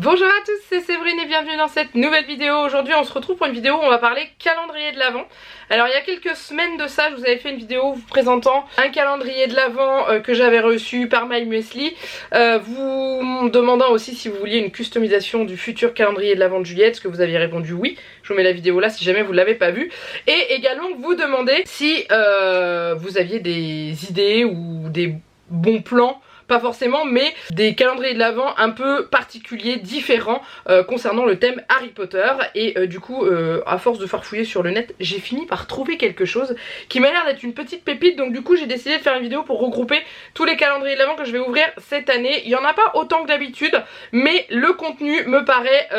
Bonjour à tous, c'est Séverine et bienvenue dans cette nouvelle vidéo. Aujourd'hui on se retrouve pour une vidéo où on va parler calendrier de l'Avent. Alors il y a quelques semaines de ça, je vous avais fait une vidéo vous présentant un calendrier de l'Avent que j'avais reçu par MyMuesli, vous me demandant aussi si vous vouliez une customisation du futur calendrier de l'Avent de Juliette, ce que vous aviez répondu oui. Je vous mets la vidéo là si jamais vous ne l'avez pas vue. Et également vous demandez si vous aviez des idées ou des bons plans, pas forcément, mais des calendriers de l'Avent un peu particuliers, différents concernant le thème Harry Potter. Et du coup, à force de farfouiller sur le net, j'ai fini par trouver quelque chose qui m'a l'air d'être une petite pépite. Donc du coup, j'ai décidé de faire une vidéo pour regrouper tous les calendriers de l'Avent que je vais ouvrir cette année. Il n'y en a pas autant que d'habitude, mais le contenu me paraît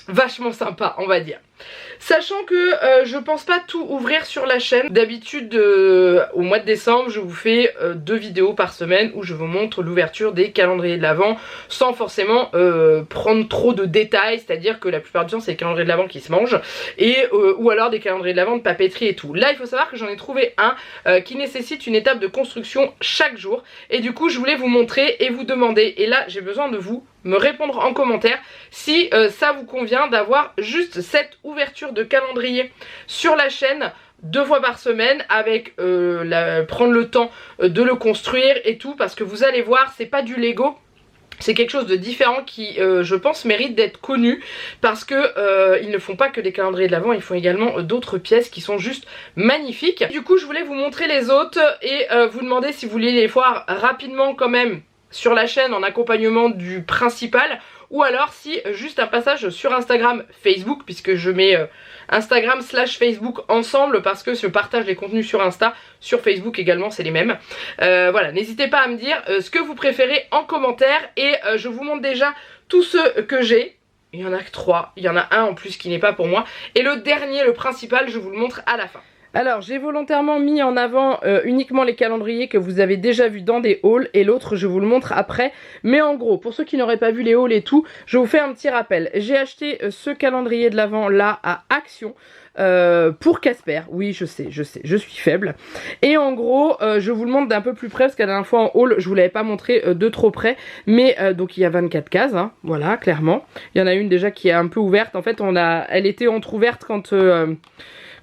vachement sympa, on va dire. Sachant que je pense pas tout ouvrir sur la chaîne. D'habitude au mois de décembre je vous fais 2 vidéos par semaine où je vous montre l'ouverture des calendriers de l'Avent sans forcément prendre trop de détails, c'est à dire que la plupart du temps c'est les calendriers de l'Avent qui se mangent et ou alors des calendriers de l'Avent de papeterie et tout. Là il faut savoir que j'en ai trouvé un qui nécessite une étape de construction chaque jour et du coup je voulais vous montrer et vous demander, et là j'ai besoin de vous me répondre en commentaire si ça vous convient d'avoir juste cette ouverture de calendrier sur la chaîne 2 fois par semaine avec prendre le temps de le construire et tout, parce que vous allez voir c'est pas du Lego. C'est quelque chose de différent qui, je pense, mérite d'être connu parce que ils ne font pas que des calendriers de l'Avent, ils font également d'autres pièces qui sont juste magnifiques. Du coup, je voulais vous montrer les autres et vous demander si vous vouliez les voir rapidement quand même sur la chaîne en accompagnement du principal, ou alors si juste un passage sur Instagram, Facebook, puisque je mets Instagram / Facebook ensemble parce que je partage les contenus sur Insta, sur Facebook également c'est les mêmes. Voilà, n'hésitez pas à me dire ce que vous préférez en commentaire et je vous montre déjà tous ceux que j'ai. Il y en a que 3, il y en a un en plus qui n'est pas pour moi et le dernier, le principal, je vous le montre à la fin. Alors j'ai volontairement mis en avant uniquement les calendriers que vous avez déjà vus dans des hauls et l'autre je vous le montre après. Mais en gros, pour ceux qui n'auraient pas vu les hauls et tout, je vous fais un petit rappel. J'ai acheté ce calendrier de l'Avent là à Action pour Casper. Oui je sais, je suis faible. Et en gros je vous le montre d'un peu plus près parce qu'à la dernière fois en haul je vous l'avais pas montré de trop près. Mais donc il y a 24 cases, hein, voilà clairement. Il y en a une déjà qui est un peu ouverte. En fait elle était entrouverte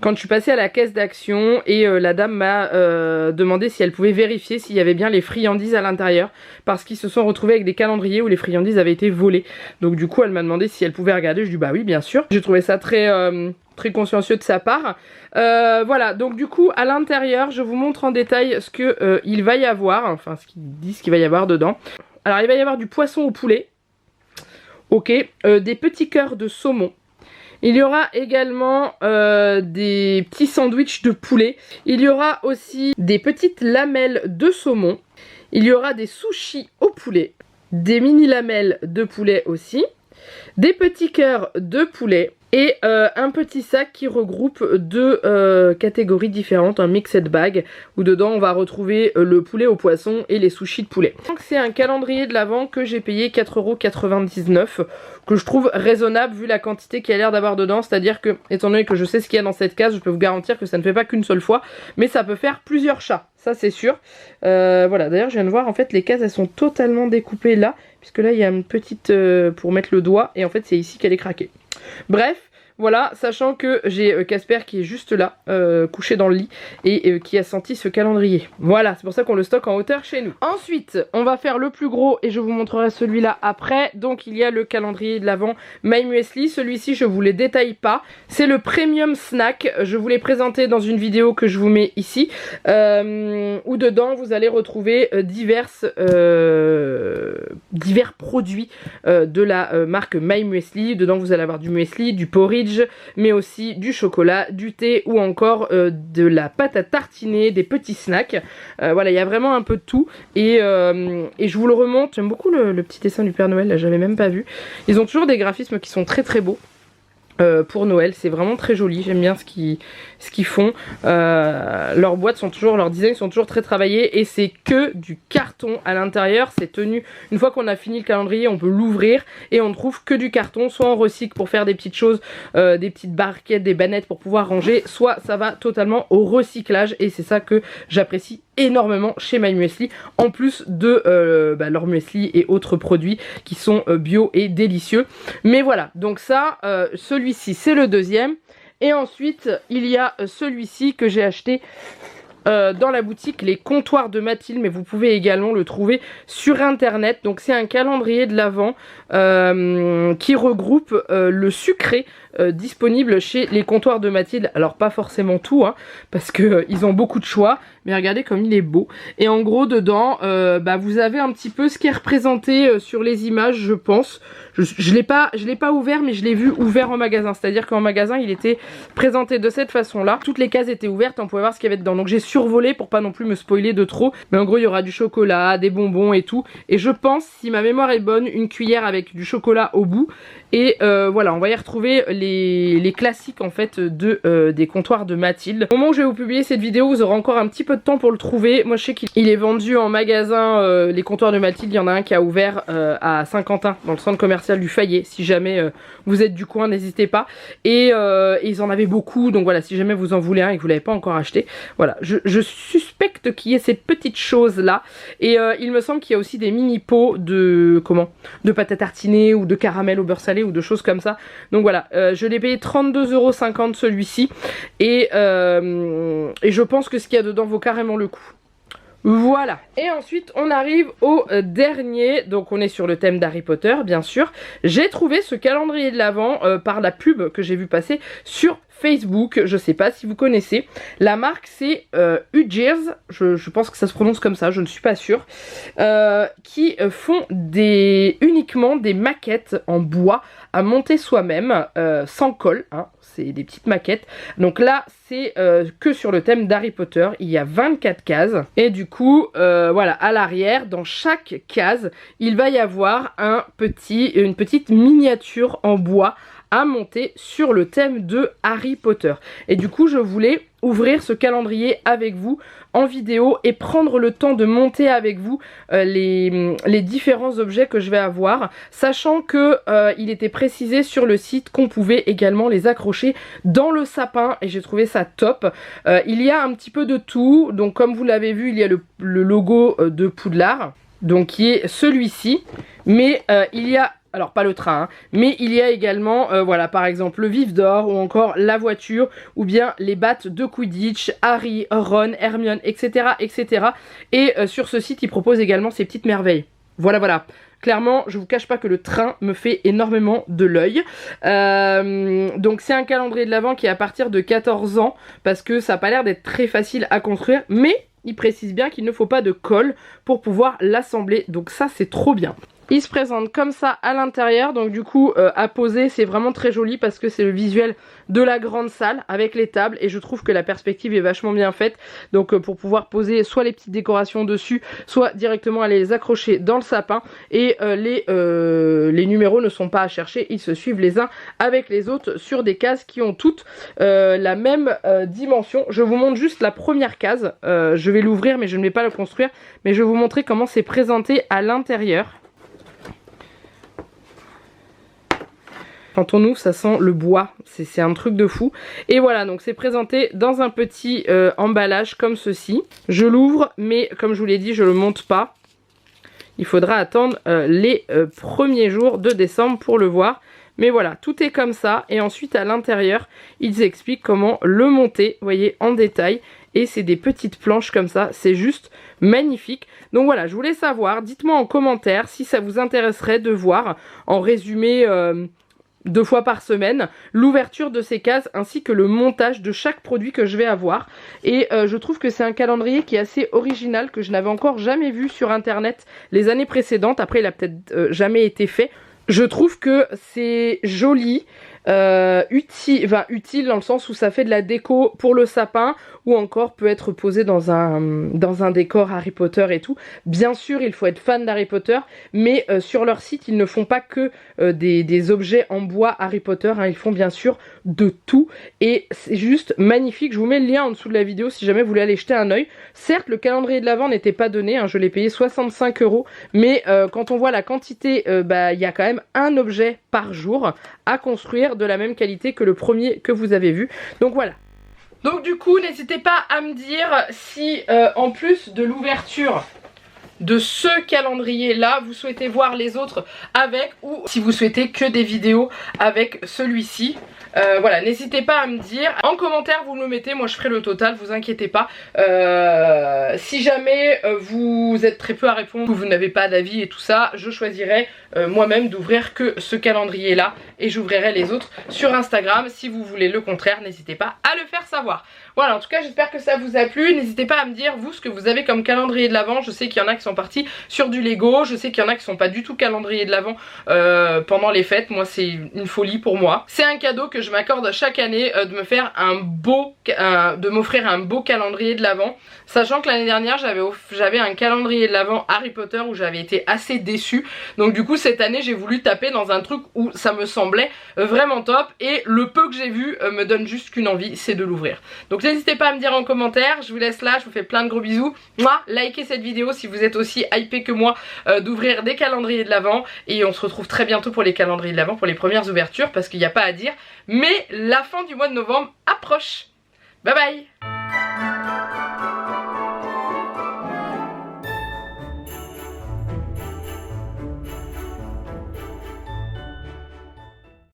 quand je suis passée à la caisse d'Action et la dame m'a demandé si elle pouvait vérifier s'il y avait bien les friandises à l'intérieur, parce qu'ils se sont retrouvés avec des calendriers où les friandises avaient été volées. Donc du coup elle m'a demandé si elle pouvait regarder, je dis bah oui bien sûr. J'ai trouvé ça très consciencieux de sa part. Voilà, donc du coup à l'intérieur je vous montre en détail ce que il va y avoir, enfin ce qu'ils disent qu'il va y avoir dedans. Alors il va y avoir du poisson au poulet, ok, des petits cœurs de saumon. Il y aura également des petits sandwichs de poulet. Il y aura aussi des petites lamelles de saumon. Il y aura des sushis au poulet. Des mini lamelles de poulet aussi. Des petits cœurs de poulet. Et un petit sac qui regroupe 2 catégories différentes, un mixed bag, où dedans on va retrouver le poulet au poisson et les sushis de poulet. Donc c'est un calendrier de l'Avent que j'ai payé 4,99 €, que je trouve raisonnable vu la quantité qu'il y a l'air d'avoir dedans, c'est-à-dire que, étant donné que je sais ce qu'il y a dans cette case, je peux vous garantir que ça ne fait pas qu'une seule fois, mais ça peut faire plusieurs chats, ça c'est sûr. Voilà, d'ailleurs je viens de voir, en fait les cases elles sont totalement découpées là, puisque là il y a une petite pour mettre le doigt, et en fait c'est ici qu'elle est craquée. Bref, voilà, sachant que j'ai Casper qui est juste là, couché dans le lit, et qui a senti ce calendrier. Voilà, c'est pour ça qu'on le stocke en hauteur chez nous. Ensuite, on va faire le plus gros, et je vous montrerai celui-là après. Donc il y a le calendrier de l'Avent MyMuesli, celui-ci je vous les détaille pas. C'est le Premium Snack, je vous l'ai présenté dans une vidéo que je vous mets ici, où dedans vous allez retrouver divers produits de la marque MyMuesli. Dedans vous allez avoir du muesli, du porridge, mais aussi du chocolat, du thé ou encore de la pâte à tartiner, des petits snacks. Voilà, il y a vraiment un peu de tout et je vous le remonte. J'aime beaucoup le petit dessin du Père Noël, là j'avais même pas vu. Ils ont toujours des graphismes qui sont très très beaux. Pour Noël, c'est vraiment très joli, j'aime bien ce qu'ils font. Leurs boîtes sont toujours, leurs designs sont toujours très travaillés et c'est que du carton à l'intérieur. C'est tenu, une fois qu'on a fini le calendrier on peut l'ouvrir et on ne trouve que du carton, soit on recycle pour faire des petites choses, des petites barquettes, des bannettes pour pouvoir ranger, soit ça va totalement au recyclage et c'est ça que j'apprécie énormément chez My Muesli, en plus de leur muesli et autres produits qui sont bio et délicieux. Mais voilà, donc ça, celui-ci c'est le deuxième. Et ensuite, il y a celui-ci que j'ai acheté dans la boutique, les comptoirs de Mathilde, mais vous pouvez également le trouver sur internet. Donc c'est un calendrier de l'Avent qui regroupe le sucré disponible chez les comptoirs de Mathilde. Alors pas forcément tout, hein, parce que ils ont beaucoup de choix, mais regardez comme il est beau. Et en gros dedans, vous avez un petit peu ce qui est représenté sur les images, je pense. Je l'ai pas ouvert, mais je l'ai vu ouvert en magasin. C'est-à-dire qu'en magasin, il était présenté de cette façon-là. Toutes les cases étaient ouvertes, on pouvait voir ce qu'il y avait dedans. Donc j'ai survolé pour pas non plus me spoiler de trop. Mais en gros, il y aura du chocolat, des bonbons et tout. Et je pense, si ma mémoire est bonne, une cuillère avec du chocolat au bout. Et voilà, on va y retrouver les classiques en fait des comptoirs de Mathilde. Au moment où je vais vous publier cette vidéo, vous aurez encore un petit peu de temps pour le trouver. Moi je sais qu'il est vendu en magasin, les comptoirs de Mathilde. Il y en a un qui a ouvert à Saint-Quentin, dans le centre commercial du Fayet. Si jamais vous êtes du coin, n'hésitez pas. Et ils en avaient beaucoup, donc voilà, si jamais vous en voulez un et que vous l'avez pas encore acheté, voilà, je suspecte qu'il y ait ces petites choses là. Et il me semble qu'il y a aussi des mini pots de pâte à tartiner ou de caramel au beurre salé ou de choses comme ça. Donc voilà, je l'ai payé 32,50 € celui-ci. Et je pense que ce qu'il y a dedans vaut carrément le coup. Voilà, et ensuite on arrive au dernier, donc on est sur le thème d'Harry Potter bien sûr. J'ai trouvé ce calendrier de l'Avent par la pub que j'ai vu passer sur Facebook, je sais pas si vous connaissez. La marque c'est Udgers, je pense que ça se prononce comme ça, je ne suis pas sûre. Qui font uniquement des maquettes en bois à monter soi-même, sans colle, hein, c'est des petites maquettes. Donc là c'est que sur le thème d'Harry Potter, il y a 24 cases. Et du coup, voilà, à l'arrière, dans chaque case, il va y avoir une petite miniature en bois à monter sur le thème de Harry Potter. Et du coup je voulais ouvrir ce calendrier avec vous en vidéo et prendre le temps de monter avec vous les différents objets que je vais avoir, sachant que il était précisé sur le site qu'on pouvait également les accrocher dans le sapin et j'ai trouvé ça top. Il y a un petit peu de tout, donc comme vous l'avez vu, il y a le logo de Poudlard, donc qui est celui-ci, mais il y a, alors pas le train, hein, mais il y a également, voilà, par exemple le vif d'or ou encore la voiture ou bien les battes de Quidditch, Harry, Ron, Hermione, etc. etc. Et sur ce site, ils proposent également ces petites merveilles. Voilà, voilà. Clairement, je vous cache pas que le train me fait énormément de l'œil. Donc c'est un calendrier de l'Avent qui est à partir de 14 ans parce que ça n'a pas l'air d'être très facile à construire, mais il précise bien qu'il ne faut pas de colle pour pouvoir l'assembler. Donc ça, c'est trop bien. Il se présente comme ça à l'intérieur, donc du coup à poser c'est vraiment très joli parce que c'est le visuel de la grande salle avec les tables et je trouve que la perspective est vachement bien faite. Donc pour pouvoir poser soit les petites décorations dessus, soit directement aller les accrocher dans le sapin. Et les numéros ne sont pas à chercher, ils se suivent les uns avec les autres sur des cases qui ont toutes la même dimension. Je vous montre juste la première case, je vais l'ouvrir mais je ne vais pas le construire, mais je vais vous montrer comment c'est présenté à l'intérieur. Quand on ouvre, ça sent le bois, c'est un truc de fou. Et voilà, donc c'est présenté dans un petit emballage comme ceci. Je l'ouvre, mais comme je vous l'ai dit, je le monte pas. Il faudra attendre les premiers jours de décembre pour le voir. Mais voilà, tout est comme ça. Et ensuite, à l'intérieur, ils expliquent comment le monter, vous voyez, en détail. Et c'est des petites planches comme ça, c'est juste magnifique. Donc voilà, je voulais savoir, dites-moi en commentaire si ça vous intéresserait de voir en résumé 2 fois par semaine l'ouverture de ces cases ainsi que le montage de chaque produit que je vais avoir. Et je trouve que c'est un calendrier qui est assez original, que je n'avais encore jamais vu sur internet les années précédentes. Après il a peut-être jamais été fait. Je trouve que c'est joli, utile dans le sens où ça fait de la déco pour le sapin ou encore peut être posé dans un décor Harry Potter et tout. Bien sûr il faut être fan d'Harry Potter, mais sur leur site ils ne font pas que des objets en bois Harry Potter, hein, ils font bien sûr de tout et c'est juste magnifique. Je vous mets le lien en dessous de la vidéo si jamais vous voulez aller jeter un oeil. Certes le calendrier de l'Avent n'était pas donné, hein, je l'ai payé 65 €, mais quand on voit la quantité, il y a quand même un objet par jour à construire de la même qualité que le premier que vous avez vu. Donc voilà. Donc du coup n'hésitez pas à me dire si en plus de l'ouverture de ce calendrier là vous souhaitez voir les autres avec, ou si vous souhaitez que des vidéos avec celui-ci. Voilà, n'hésitez pas à me dire en commentaire, vous me le mettez, moi je ferai le total, vous inquiétez pas. Si jamais vous êtes très peu à répondre, vous n'avez pas d'avis et tout ça, je choisirai moi-même d'ouvrir que ce calendrier là et j'ouvrirai les autres sur Instagram. Si vous voulez le contraire, n'hésitez pas à le faire savoir. Voilà, en tout cas j'espère que ça vous a plu. N'hésitez pas à me dire vous ce que vous avez comme calendrier de l'Avent. Je sais qu'il y en a qui sont partis sur du Lego, je sais qu'il y en a qui sont pas du tout calendrier de l'Avent pendant les fêtes. Moi c'est une folie pour moi. C'est un cadeau que je m'accorde chaque année, de me faire de m'offrir un beau calendrier de l'Avent, sachant que l'année dernière j'avais un calendrier de l'Avent Harry Potter où j'avais été assez déçue. Donc du coup cette année j'ai voulu taper dans un truc où ça me semblait vraiment top, et le peu que j'ai vu me donne juste qu'une envie, c'est de l'ouvrir. Donc n'hésitez pas à me dire en commentaire, je vous laisse là, je vous fais plein de gros bisous. Moi, likez cette vidéo si vous êtes aussi hypé que moi d'ouvrir des calendriers de l'Avent, et on se retrouve très bientôt pour les calendriers de l'Avent, pour les premières ouvertures, parce qu'il n'y a pas à dire, mais la fin du mois de novembre approche. Bye bye.